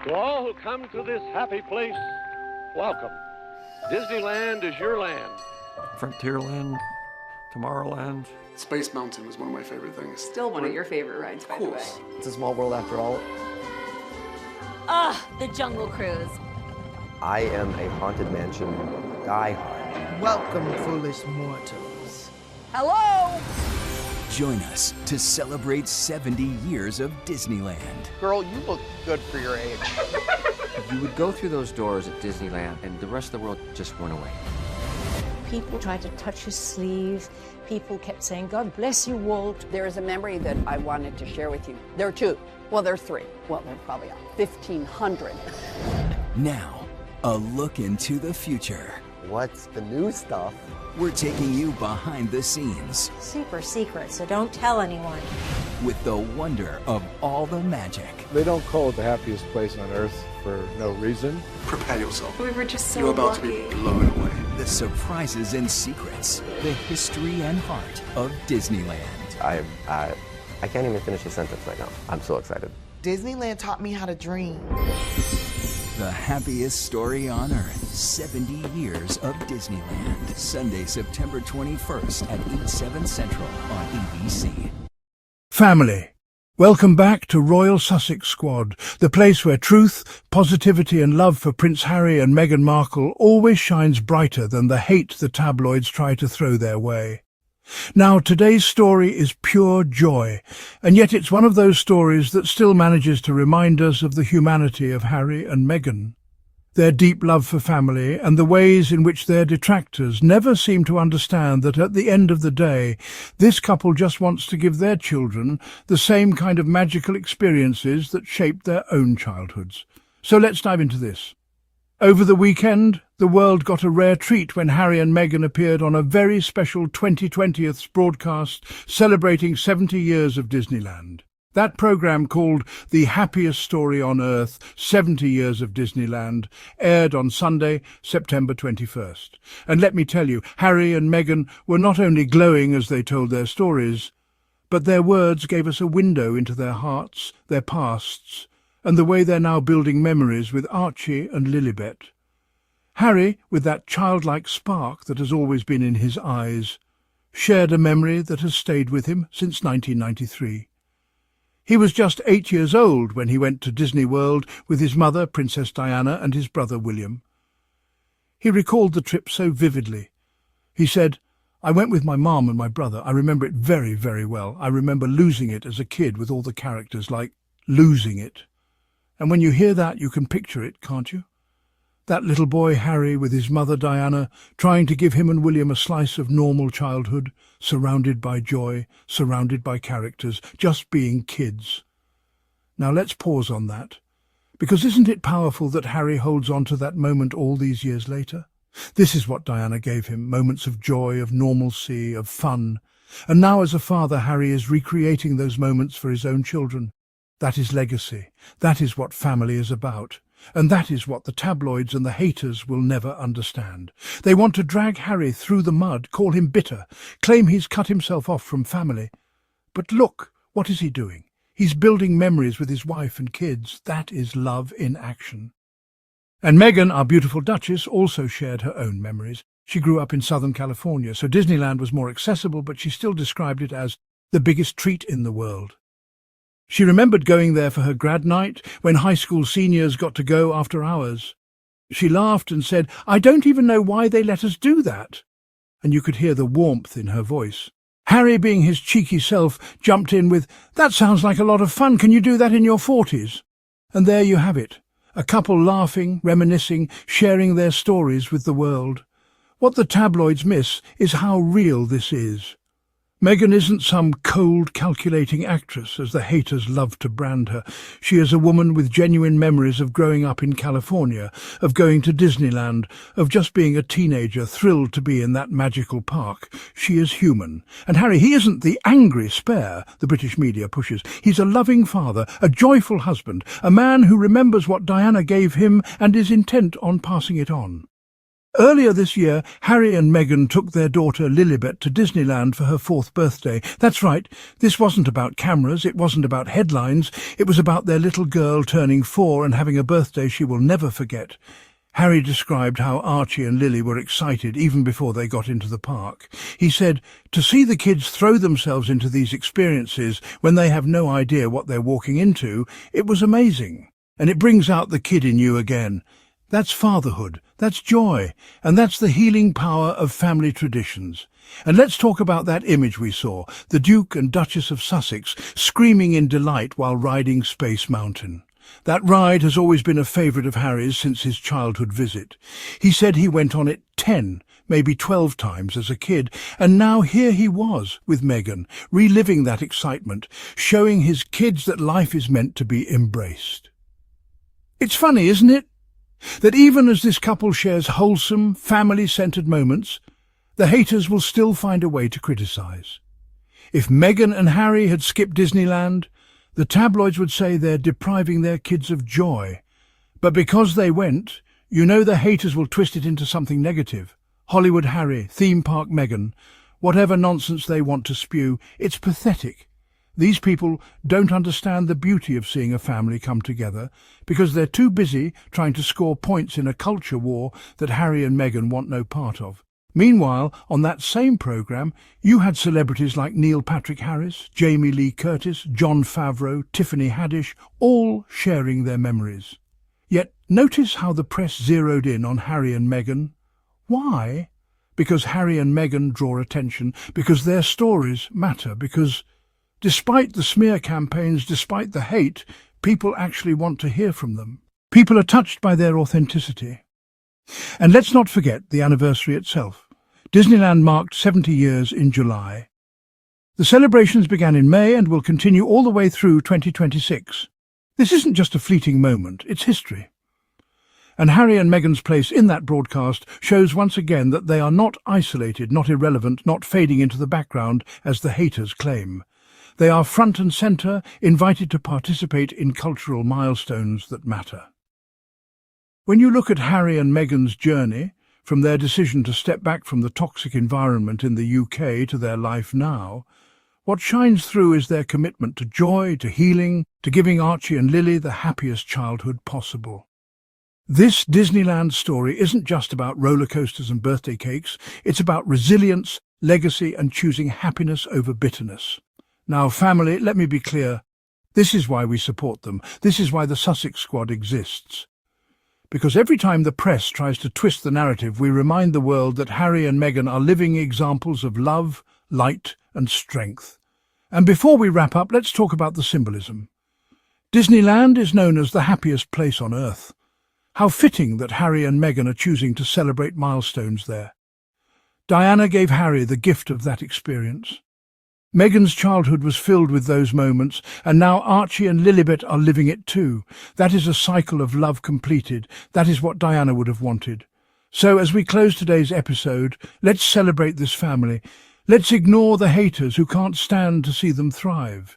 To all who come to this happy place, welcome. Disneyland is your land. Frontierland, Tomorrowland. Space Mountain was one of my favorite things. Still one of your favorite rides, by the way. It's a small world after all. The Jungle Cruise. I am a Haunted Mansion diehard. Welcome, foolish mortals. Hello! Join us to celebrate 70 years of Disneyland. Girl, you look good for your age. You would go through those doors at Disneyland and the rest of the world just went away. People tried to touch his sleeve. People kept saying, God bless you, Walt. There is a memory that I wanted to share with you. There are two. Well, there are three. Well, there are probably 1,500. Now, a look into the future. What's the new stuff? We're taking you behind the scenes Super secret, so don't tell anyone. with the wonder of all the magic. They don't call it the happiest place on earth for no reason. Prepare yourself. We were just so You're about lucky. to be blown away. The surprises and secrets, the history and heart of Disneyland. I can't even finish a sentence right now. I'm so excited. Disneyland taught me how to dream. The happiest story on earth. 70 years of Disneyland. Sunday, September 21st at 8/7 Central on ABC. Family. Welcome back to Royal Sussex Squad, the place where truth, positivity and love for Prince Harry and Meghan Markle always shines brighter than the hate the tabloids try to throw their way. Now, today's story is pure joy, and yet it's one of those stories that still manages to remind us of the humanity of Harry and Meghan. Their deep love for family and the ways in which their detractors never seem to understand that at the end of the day, this couple just wants to give their children the same kind of magical experiences that shaped their own childhoods. So let's dive into this. Over the weekend, the world got a rare treat when Harry and Meghan appeared on a very special 2020th broadcast celebrating 70 years of Disneyland. That programme, called The Happiest Story on Earth, 70 Years of Disneyland, aired on Sunday, September 21st. And let me tell you, Harry and Meghan were not only glowing as they told their stories, but their words gave us a window into their hearts, their pasts, and the way they're now building memories with Archie and Lilibet. Harry, with that childlike spark that has always been in his eyes, shared a memory that has stayed with him since 1993. He was just 8 years old when he went to Disney World with his mother, Princess Diana, and his brother William. He recalled the trip so vividly. He said, I went with my mom and my brother. I remember it very, very well. I remember losing it as a kid with all the characters, like losing it. And when you hear that, you can picture it, can't you? That little boy Harry with his mother Diana, trying to give him and William a slice of normal childhood, surrounded by joy, surrounded by characters, just being kids. Now let's pause on that, because isn't it powerful that Harry holds on to that moment all these years later? This is what Diana gave him, moments of joy, of normalcy, of fun. And now as a father, Harry is recreating those moments for his own children. That is legacy. That is what family is about. And that is what the tabloids and the haters will never understand. They want to drag Harry through the mud, call him bitter, claim he's cut himself off from family. But look, what is he doing? He's building memories with his wife and kids. That is love in action. And Meghan, our beautiful Duchess, also shared her own memories. She grew up in Southern California, so Disneyland was more accessible, but she still described it as the biggest treat in the world. She remembered going there for her grad night, when high school seniors got to go after hours. She laughed and said, I don't even know why they let us do that. And you could hear the warmth in her voice. Harry, being his cheeky self, jumped in with, that sounds like a lot of fun. Can you do that in your 40s? And there you have it. A couple laughing, reminiscing, sharing their stories with the world. What the tabloids miss is how real this is. Meghan isn't some cold, calculating actress, as the haters love to brand her. She is a woman with genuine memories of growing up in California, of going to Disneyland, of just being a teenager, thrilled to be in that magical park. She is human. And Harry, he isn't the angry spare the British media pushes. He's a loving father, a joyful husband, a man who remembers what Diana gave him and is intent on passing it on. Earlier this year, Harry and Meghan took their daughter Lilibet to Disneyland for her 4th birthday. That's right, this wasn't about cameras, it wasn't about headlines, it was about their little girl turning 4 and having a birthday she will never forget. Harry described how Archie and Lili were excited even before they got into the park. He said, to see the kids throw themselves into these experiences when they have no idea what they're walking into, it was amazing. And it brings out the kid in you again. That's fatherhood, that's joy, and that's the healing power of family traditions. And let's talk about that image we saw, the Duke and Duchess of Sussex screaming in delight while riding Space Mountain. That ride has always been a favourite of Harry's since his childhood visit. He said he went on it 10, maybe 12 times as a kid, and now here he was with Meghan, reliving that excitement, showing his kids that life is meant to be embraced. It's funny, isn't it? That even as this couple shares wholesome, family-centred moments, the haters will still find a way to criticise. If Meghan and Harry had skipped Disneyland, the tabloids would say they're depriving their kids of joy. But because they went, you know the haters will twist it into something negative. Hollywood Harry, theme park Meghan, whatever nonsense they want to spew, it's pathetic. These people don't understand the beauty of seeing a family come together because they're too busy trying to score points in a culture war that Harry and Meghan want no part of. Meanwhile, on that same programme, you had celebrities like Neil Patrick Harris, Jamie Lee Curtis, Jon Favreau, Tiffany Haddish, all sharing their memories. Yet notice how the press zeroed in on Harry and Meghan. Why? Because Harry and Meghan draw attention, because their stories matter, because despite the smear campaigns, despite the hate, people actually want to hear from them. People are touched by their authenticity. And let's not forget the anniversary itself. Disneyland marked 70 years in July. The celebrations began in May and will continue all the way through 2026. This isn't just a fleeting moment, it's history. And Harry and Meghan's place in that broadcast shows once again that they are not isolated, not irrelevant, not fading into the background as the haters claim. They are front and centre, invited to participate in cultural milestones that matter. When you look at Harry and Meghan's journey, from their decision to step back from the toxic environment in the UK to their life now, what shines through is their commitment to joy, to healing, to giving Archie and Lili the happiest childhood possible. This Disneyland story isn't just about roller coasters and birthday cakes, it's about resilience, legacy and choosing happiness over bitterness. Now, family, let me be clear. This is why we support them. This is why the Sussex Squad exists. Because every time the press tries to twist the narrative, we remind the world that Harry and Meghan are living examples of love, light and strength. And before we wrap up, let's talk about the symbolism. Disneyland is known as the happiest place on earth. How fitting that Harry and Meghan are choosing to celebrate milestones there. Diana gave Harry the gift of that experience. Meghan's childhood was filled with those moments, and now Archie and Lilibet are living it too. That is a cycle of love completed. That is what Diana would have wanted. So as we close today's episode, let's celebrate this family. Let's ignore the haters who can't stand to see them thrive.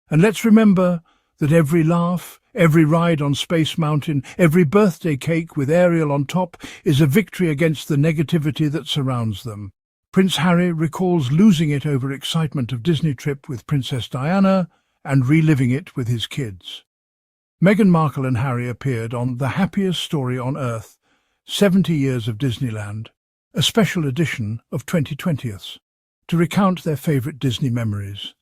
And let's remember that every laugh, every ride on Space Mountain, every birthday cake with Ariel on top is a victory against the negativity that surrounds them. Prince Harry recalls losing it over excitement of Disney trip with Princess Diana and reliving it with his kids. Meghan Markle and Harry appeared on The Happiest Story on Earth, 70 Years of Disneyland, a special edition of 2020s, to recount their favourite Disney memories.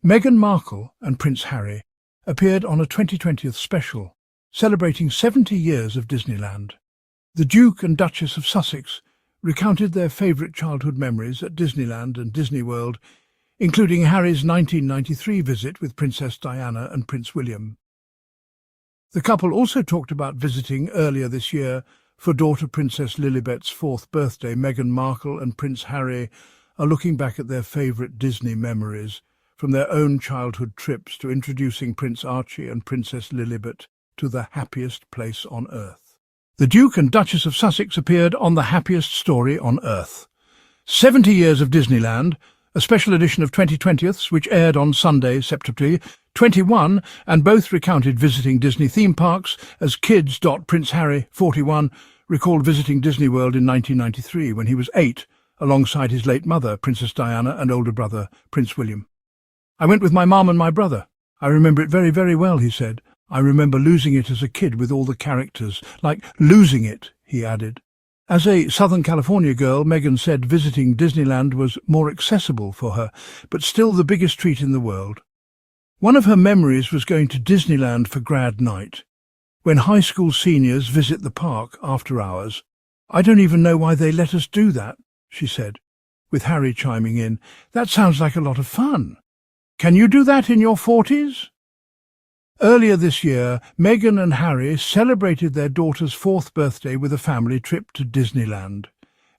Meghan Markle and Prince Harry appeared on a 2020th special, celebrating 70 years of Disneyland. The Duke and Duchess of Sussex recounted their favourite childhood memories at Disneyland and Disney World, including Harry's 1993 visit with Princess Diana and Prince William. The couple also talked about visiting earlier this year for daughter Princess Lilibet's 4th birthday. Meghan Markle and Prince Harry are looking back at their favourite Disney memories, from their own childhood trips to introducing Prince Archie and Princess Lilibet to the happiest place on earth. The Duke and Duchess of Sussex appeared on The Happiest Story on Earth. 70 Years of Disneyland, a special edition of 2020ths, which aired on Sunday, September 21, and both recounted visiting Disney theme parks as kids. Prince Harry, 41, recalled visiting Disney World in 1993 when he was 8, alongside his late mother, Princess Diana, and older brother, Prince William. "I went with my mum and my brother. I remember it very, very well," he said. "I remember losing it as a kid with all the characters. Like losing it," he added. As a Southern California girl, Meghan said visiting Disneyland was more accessible for her, but still the biggest treat in the world. One of her memories was going to Disneyland for grad night. When high school seniors visit the park after hours, "I don't even know why they let us do that," she said, with Harry chiming in, "That sounds like a lot of fun. Can you do that in your 40s? Earlier this year, Meghan and Harry celebrated their daughter's 4th birthday with a family trip to Disneyland,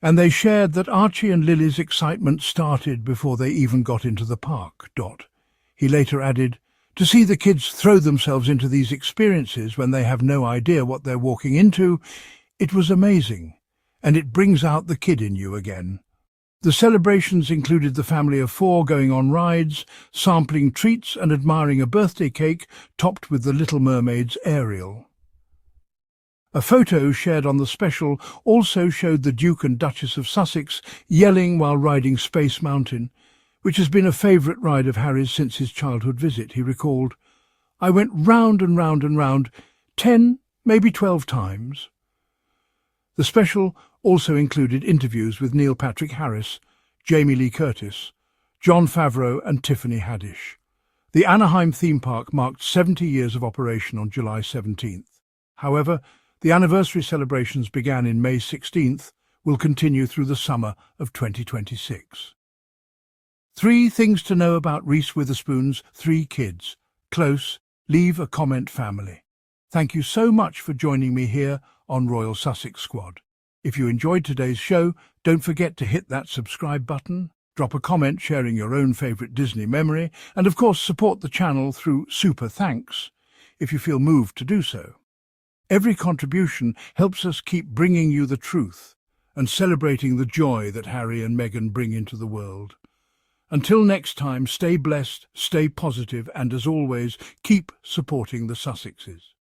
and they shared that Archie and Lili's excitement started before they even got into the park. He later added, "To see the kids throw themselves into these experiences when they have no idea what they're walking into, it was amazing, and it brings out the kid in you again." The celebrations included the family of 4 going on rides, sampling treats and admiring a birthday cake topped with the Little Mermaid's Ariel. A photo shared on the special also showed the Duke and Duchess of Sussex yelling while riding Space Mountain, which has been a favourite ride of Harry's since his childhood visit. He recalled, "I went round and round and round 10, maybe 12 times." The special also included interviews with Neil Patrick Harris, Jamie Lee Curtis, Jon Favreau and Tiffany Haddish. The Anaheim theme park marked 70 years of operation on July 17th. However, the anniversary celebrations began in May 16th, will continue through the summer of 2026. 3 things to know about Reese Witherspoon's 3 kids. Close, leave a comment family. Thank you so much for joining me here on Royal Sussex Squad. If you enjoyed today's show, don't forget to hit that subscribe button, drop a comment sharing your own favourite Disney memory, and of course support the channel through super thanks, if you feel moved to do so. Every contribution helps us keep bringing you the truth and celebrating the joy that Harry and Meghan bring into the world. Until next time, stay blessed, stay positive, and as always, keep supporting the Sussexes.